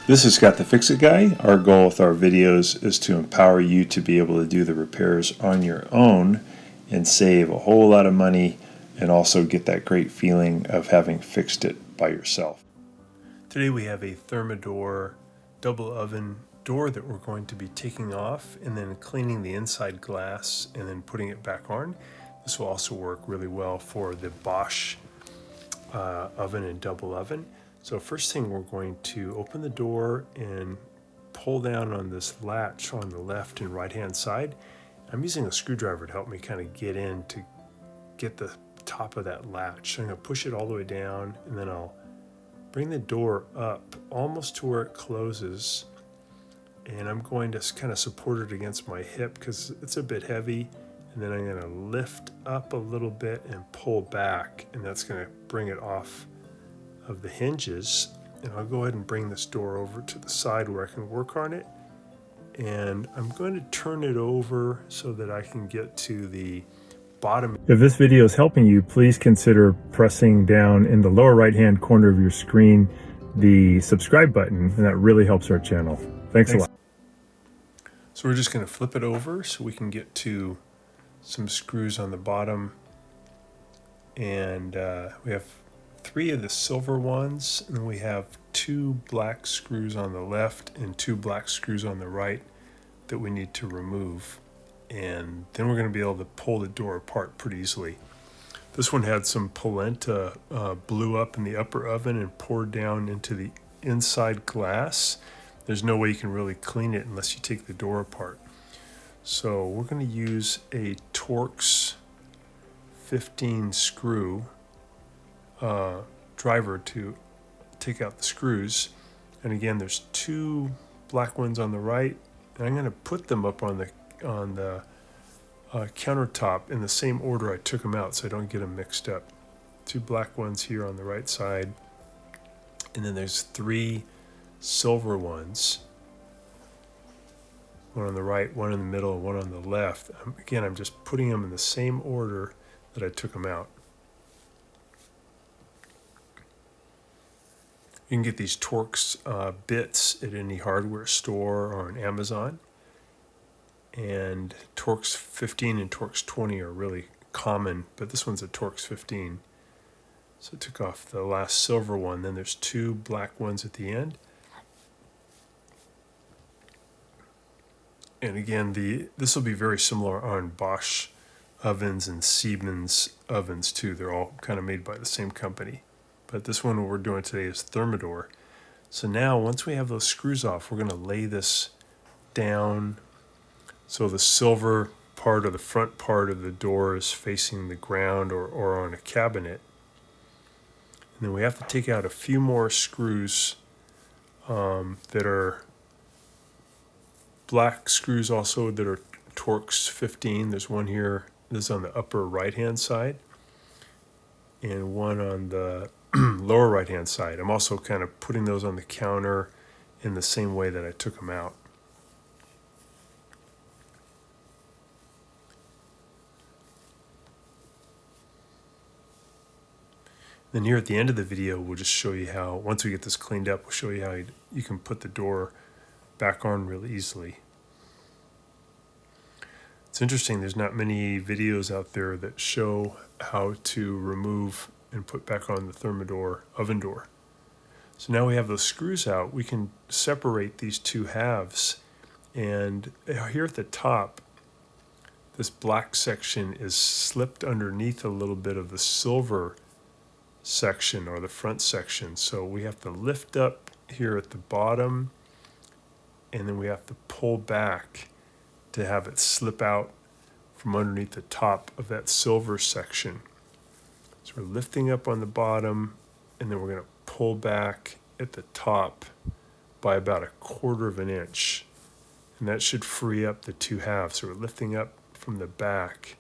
This is Scott the Fix-It Guy. Our goal with our videos is to empower you to be able to do the repairs on your own and save a whole lot of money and also get that great feeling of having fixed it by yourself. Today we have a Thermador double oven door that we're going to be taking off and then cleaning the inside glass and then putting it back on. This will also work really well for the Bosch oven and double oven. So first thing, we're going to open the door and pull down on this latch on the left and right hand side. I'm using a screwdriver to help me kind of get in to get the top of that latch. So I'm going to push it all the way down, and then I'll bring the door up almost to where it closes, and I'm going to kind of support it against my hip because it's a bit heavy, and then I'm going to lift up a little bit and pull back, and that's going to bring it off of the hinges. And I'll go ahead and bring this door over to the side where I can work on it, and I'm going to turn it over so that I can get to the bottom. If this video is helping you, please consider pressing down in the lower right hand corner of your screen the subscribe button, and that really helps our channel. Thanks a lot. So we're just going to flip it over so we can get to some screws on the bottom, and we have 3 of the silver ones, and we have 2 black screws on the left and 2 black screws on the right that we need to remove, and then we're going to be able to pull the door apart pretty easily. This one had some polenta blew up in the upper oven and poured down into the inside glass. There's no way you can really clean it unless you take the door apart. So we're going to use a Torx 15 screw driver to take out the screws. And again, there's 2 black ones on the right, and I'm going to put them up on the countertop in the same order I took them out so I don't get them mixed up. 2 black ones here on the right side, and then there's 3 silver ones, one on the right, one in the middle, and one on the left. Again, I'm just putting them in the same order that I took them out. You can get these Torx bits at any hardware store or on Amazon. And Torx 15 and Torx 20 are really common, but this one's a Torx 15. So I took off the last silver one. Then there's 2 black ones at the end. And again, this will be very similar on Bosch ovens and Siemens ovens too. They're all kind of made by the same company. But this one we're doing today is Thermador. So now once we have those screws off, we're going to lay this down so the silver part or the front part of the door is facing the ground or on a cabinet. And then we have to take out a few more screws that are black screws also that are Torx 15. There's one here, this is on the upper right hand side, and one on the lower right hand side. I'm also kind of putting those on the counter in the same way that I took them out. Then here at the end of the video, we'll just show you how, once we get this cleaned up, we'll show you how you can put the door back on really easily. It's interesting, there's not many videos out there that show how to remove and put back on the Thermador oven door. So now we have those screws out, we can separate these 2 halves, and here at the top, this black section is slipped underneath a little bit of the silver section or the front section. So we have to lift up here at the bottom, and then we have to pull back to have it slip out from underneath the top of that silver section. So we're lifting up on the bottom, and then we're going to pull back at the top by about 1/4 of an inch, and that should free up the 2 halves. So we're lifting up from the back.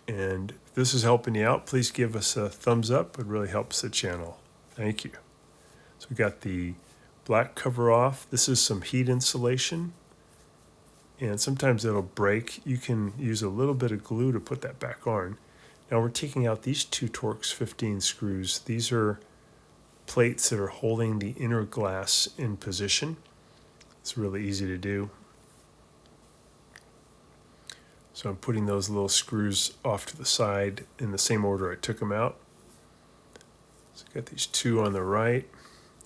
And if this is helping you out, please give us a thumbs up. It really helps the channel. Thank you. So we got the black cover off. This is some heat insulation, and sometimes it'll break. You can use a little bit of glue to put that back on. Now we're taking out these 2 Torx 15 screws. These are plates that are holding the inner glass in position. It's really easy to do. So I'm putting those little screws off to the side in the same order I took them out. So I got these two on the right,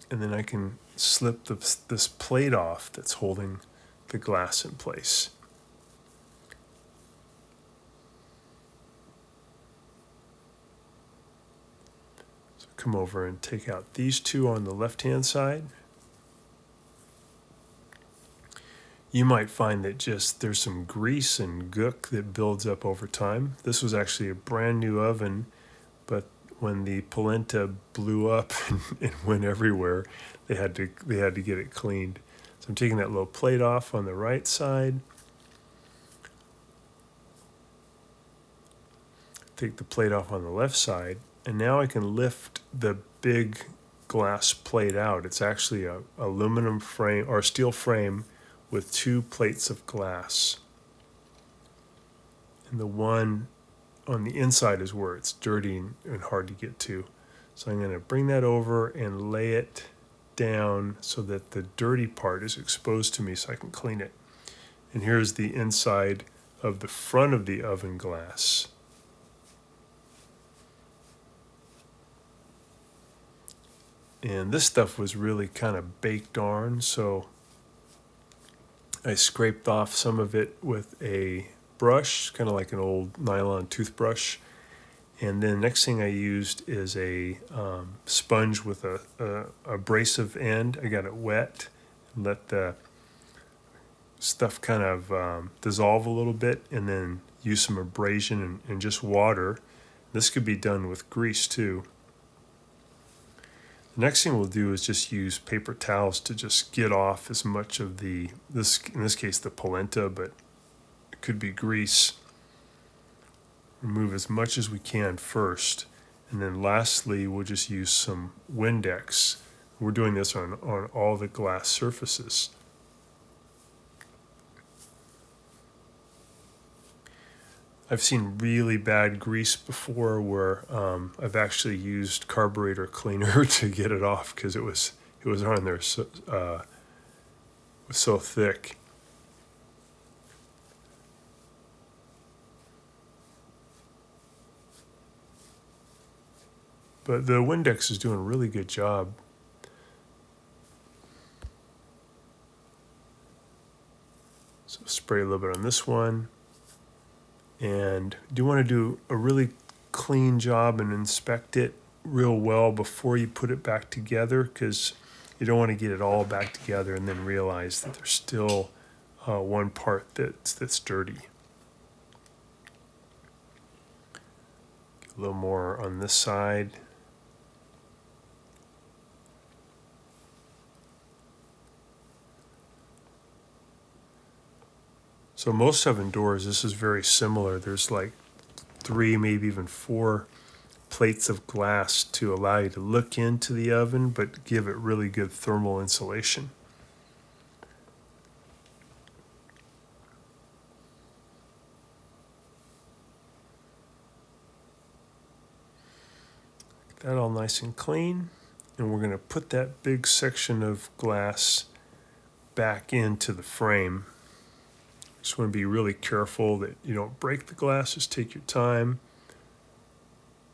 and then I can slip this plate off that's holding the glass in place. So come over and take out these two on the left-hand side. You might find that just there's some grease and gook that builds up over time. This was actually a brand new oven, but when the polenta blew up and went everywhere, they had to get it cleaned. So I'm taking that little plate off on the right side. Take the plate off on the left side, and now I can lift the big glass plate out. It's actually a aluminum frame or steel frame with two plates of glass. And the one on the inside is where it's dirty and hard to get to. So I'm going to bring that over and lay it down so that the dirty part is exposed to me so I can clean it. And here's the inside of the front of the oven glass. And this stuff was really kind of baked on, so I scraped off some of it with a brush, kind of like an old nylon toothbrush. And then next thing I used is a sponge with a abrasive end. I got it wet and let the stuff kind of dissolve a little bit, and then use some abrasion and just water. This could be done with grease too. The next thing we'll do is just use paper towels to just get off as much of in this case, the polenta, but it could be grease. Remove as much as we can first. And then lastly, we'll just use some Windex. We're doing this on all the glass surfaces. I've seen really bad grease before where I've actually used carburetor cleaner to get it off because it was on there was so thick. But the Windex is doing a really good job. So spray a little bit on this one. And do want to do a really clean job and inspect it real well before you put it back together, because you don't want to get it all back together and then realize that there's still one part that's dirty. Get a little more on this side. So most oven doors, this is very similar. There's like 3, maybe even 4 plates of glass to allow you to look into the oven, but give it really good thermal insulation. Get that all nice and clean. And we're going to put that big section of glass back into the frame. Just want to be really careful that you don't break the glass. Just take your time.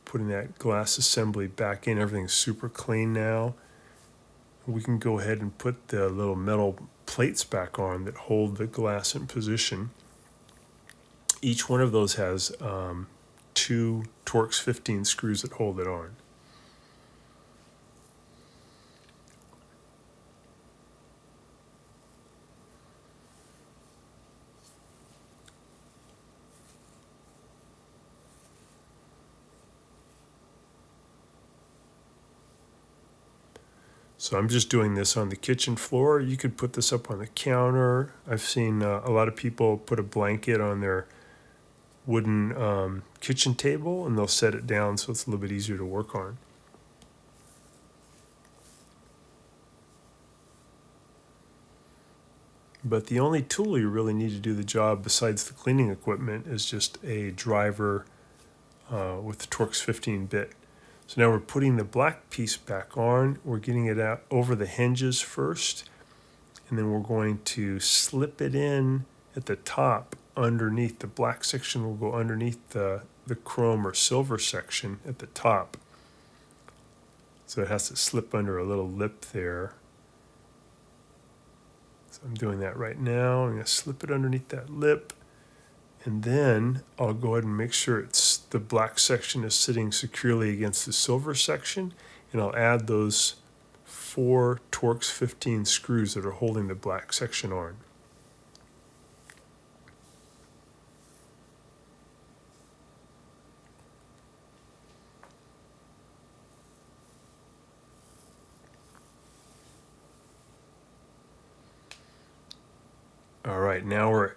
Putting that glass assembly back in. Everything's super clean now. We can go ahead and put the little metal plates back on that hold the glass in position. Each one of those has 2 Torx 15 screws that hold it on. So I'm just doing this on the kitchen floor. You could put this up on the counter. I've seen a lot of people put a blanket on their wooden kitchen table and they'll set it down so it's a little bit easier to work on. But the only tool you really need to do the job besides the cleaning equipment is just a driver with the Torx 15 bit. So now we're putting the black piece back on. We're getting it out over the hinges first, and then we're going to slip it in at the top underneath. The black section will go underneath the chrome or silver section at the top. So it has to slip under a little lip there. So I'm doing that right now. I'm going to slip it underneath that lip, and then I'll go ahead and make sure the black section is sitting securely against the silver section, and I'll add those 4 Torx 15 screws that are holding the black section on. All right, now we're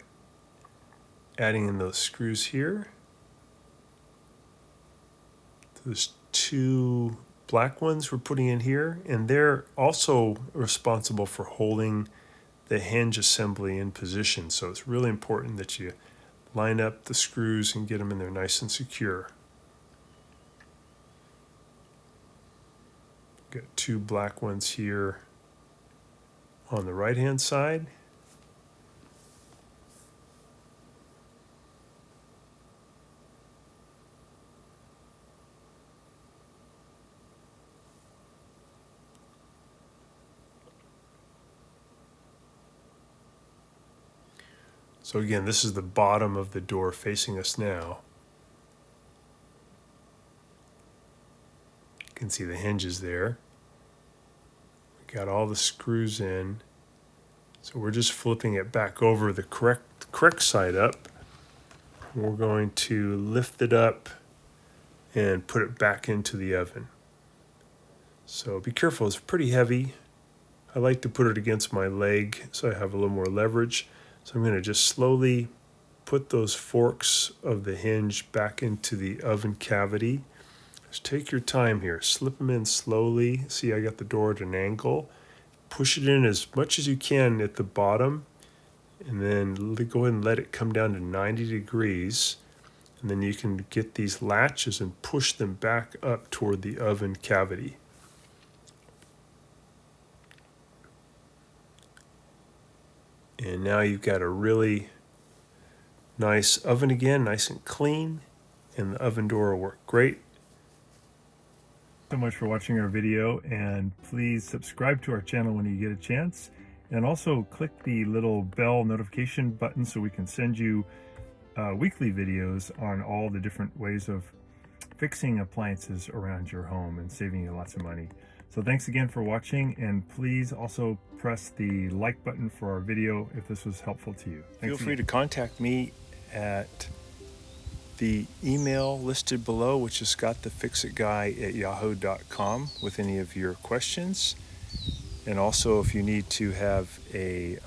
adding in those screws here. There's 2 black ones we're putting in here, and they're also responsible for holding the hinge assembly in position. So it's really important that you line up the screws and get them in there nice and secure. Got 2 black ones here on the right hand side. So again, this is the bottom of the door facing us now. You can see the hinges there. We got all the screws in. So we're just flipping it back over the correct side up. We're going to lift it up and put it back into the oven. So be careful, it's pretty heavy. I like to put it against my leg so I have a little more leverage. So I'm going to just slowly put those forks of the hinge back into the oven cavity. Just take your time here. Slip them in slowly. See, I got the door at an angle. Push it in as much as you can at the bottom, and then go ahead and let it come down to 90 degrees. And then you can get these latches and push them back up toward the oven cavity. And now you've got a really nice oven again, nice and clean, and the oven door will work great. So much for watching our video, and please subscribe to our channel when you get a chance, and also click the little bell notification button so we can send you weekly videos on all the different ways of fixing appliances around your home and saving you lots of money. So thanks again for watching, and please also press the like button for our video if this was helpful to you. Feel free to contact me at the email listed below, which is scottthefixitguy@yahoo.com, with any of your questions. And also, if you need to have a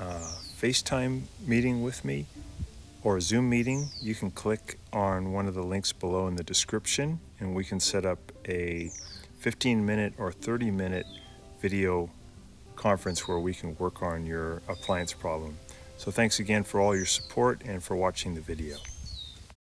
FaceTime meeting with me or a Zoom meeting, you can click on one of the links below in the description, and we can set up a 15-minute or 30-minute video conference where we can work on your appliance problem. So thanks again for all your support and for watching the video.